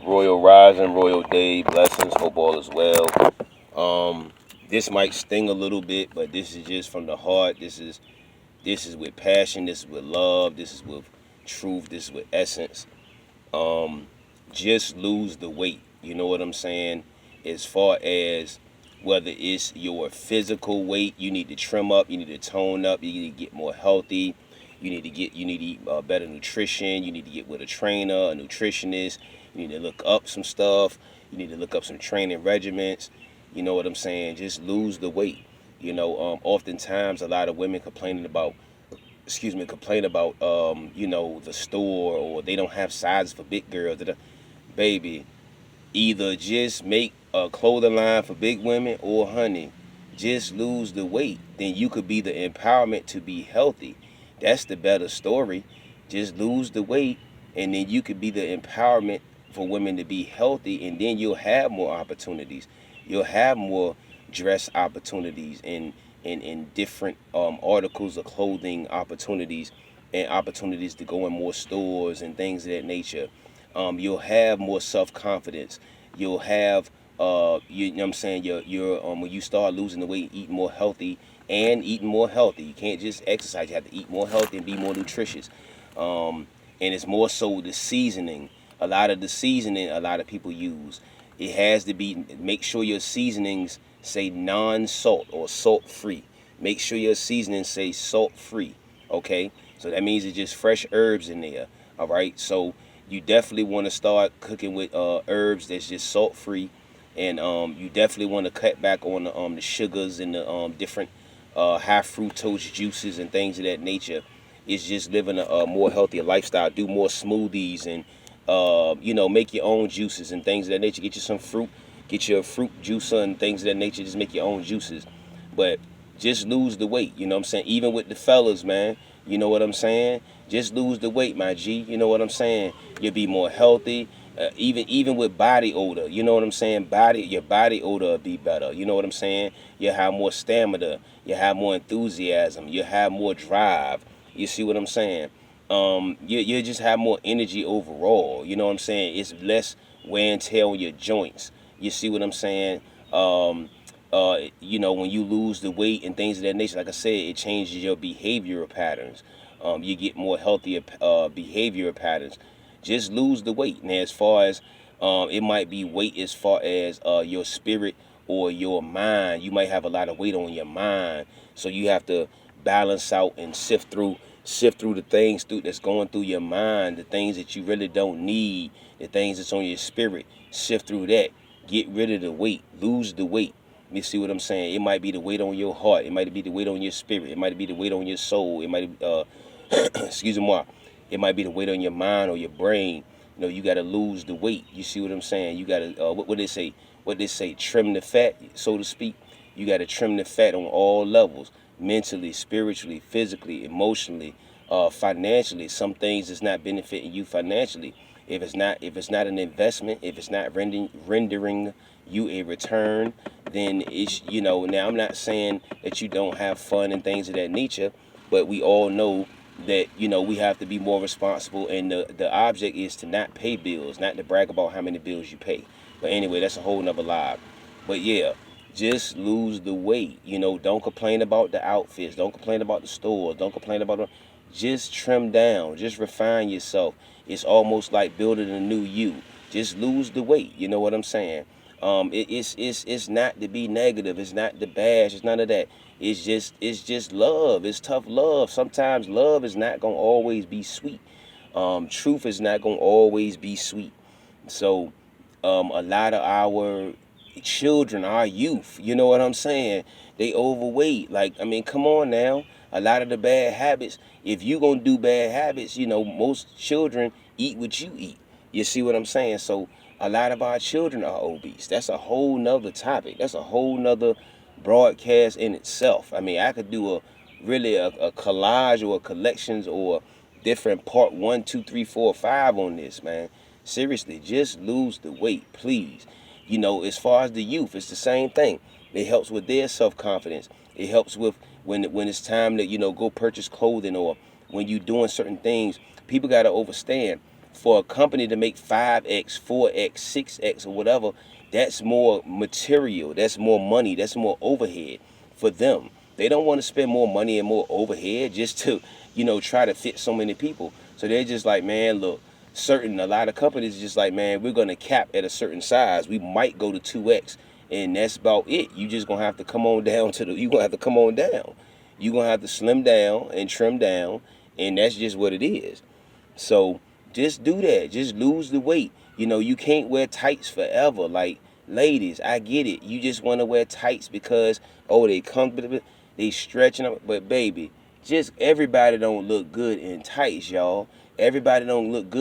Royal Rising, Royal Day, blessings, hope all is well. This might sting a little bit, but this is just from the heart. This is with passion. This is with love. This is with truth. This is with essence. Um, just lose the weight. You know what I'm saying? As far as whether it's your physical weight, you need to trim up. You need to tone up. You need to get more healthy. You need to eat better nutrition. You need to get with a trainer, a nutritionist. You need to look up some stuff. You need to look up some training regimens. You know what I'm saying? Just lose the weight. Oftentimes a lot of women complain about the store, or they don't have sizes for big girls. Baby, either just make a clothing line for big women, or honey, just lose the weight. Then you could be the empowerment to be healthy. That's the better story. Just lose the weight, and then you could be the empowerment for women to be healthy, and then you'll have more opportunities. You'll have more dress opportunities and different articles of clothing opportunities, and opportunities to go in more stores and things of that nature. You'll have more self-confidence. You'll have you know what I'm saying, your when you start losing the weight, eating more healthy and eating more healthy. You can't just exercise, you have to eat more healthy and be more nutritious. And it's more so the seasoning. A lot of the seasoning a lot of people use, it has to be, make sure your seasonings say non-salt or salt-free. Make sure your seasonings say salt-free, okay? So that means it's just fresh herbs in there, all right? So you definitely want to start cooking with herbs that's just salt-free, and you definitely want to cut back on the sugars and the different high fructose juices and things of that nature. It's just living a more healthier lifestyle. Do more smoothies and make your own juices and things of that nature. Get you some fruit, get your fruit juicer and things of that nature. Just make your own juices, but just lose the weight. You know what I'm saying? Even with the fellas, man. You know what I'm saying? Just lose the weight, my G. You know what I'm saying? You'll be more healthy. Even with body odor, you know what I'm saying? Your body odor will be better. You know what I'm saying? You'll have more stamina. You'll have more enthusiasm. You'll have more drive. You see what I'm saying? You just have more energy overall. You know what I'm saying? It's less wear and tear on your joints. You see what I'm saying? When you lose the weight and things of that nature, like I said, it changes your behavioral patterns. You get more healthier behavioral patterns. Just lose the weight. Now, as far as it might be weight as far as your spirit or your mind, you might have a lot of weight on your mind, so you have to balance out and sift through the things that's going through your mind, the things that you really don't need, the things that's on your spirit. Sift through that. Get rid of the weight. Lose the weight. You see what I'm saying? It might be the weight on your heart. It might be the weight on your spirit. It might be the weight on your soul. It might excuse me, it might be the weight on your mind or your brain. You got to lose the weight. You see what I'm saying? You got to what they say? What they say? Trim the fat, so to speak. You got to trim the fat on all levels: mentally, spiritually, physically, emotionally, financially. Some things is not benefiting you financially. If it's not an investment, if it's not rendering you a return, then it's Now, I'm not saying that you don't have fun and things of that nature, but we all know that we have to be more responsible, and the object is to not pay bills, not to brag about how many bills you pay. But anyway, that's a whole nother live. But yeah, just lose the weight. Don't complain about the outfits, don't complain about the stores, don't complain about just trim down, just refine yourself. It's almost like building a new you. Just lose the weight. You know what I'm saying? It's not to be negative. It's not to bash. It's none of that. It's just love. It's tough love. Sometimes love is not gonna always be sweet. Truth is not gonna always be sweet. So a lot of our children, our youth, you know what I'm saying, they overweight. Like, I mean, come on now. A lot of the bad habits, if you gonna do bad habits, most children eat what you eat. You see what I'm saying? So a lot of our children are obese. That's a whole nother topic. That's a whole nother broadcast in itself. I mean, I could do a collage or collections or different part 1, 2, 3, 4, 5 on this, man. Seriously, just lose the weight, please. As far as the youth, it's the same thing. It helps with their self-confidence. It helps with when it's time to go purchase clothing, or when you're doing certain things. People got to understand, For a company to make 5x, 4x, 6x, or whatever, that's more material, that's more money, that's more overhead for them. They don't want to spend more money and more overhead just to, try to fit so many people. So they're just like, man, look, a lot of companies just like, man, we're gonna cap at a certain size. We might go to 2x, and that's about it. You just gonna have to come on down you gonna have to come on down. You're gonna have to slim down and trim down, and that's just what it is. So just do that. Just lose the weight. You can't wear tights forever. Like, ladies, I get it. You just want to wear tights because, oh, they comfortable, they stretching up. But baby, just everybody don't look good in tights, y'all. Everybody don't look good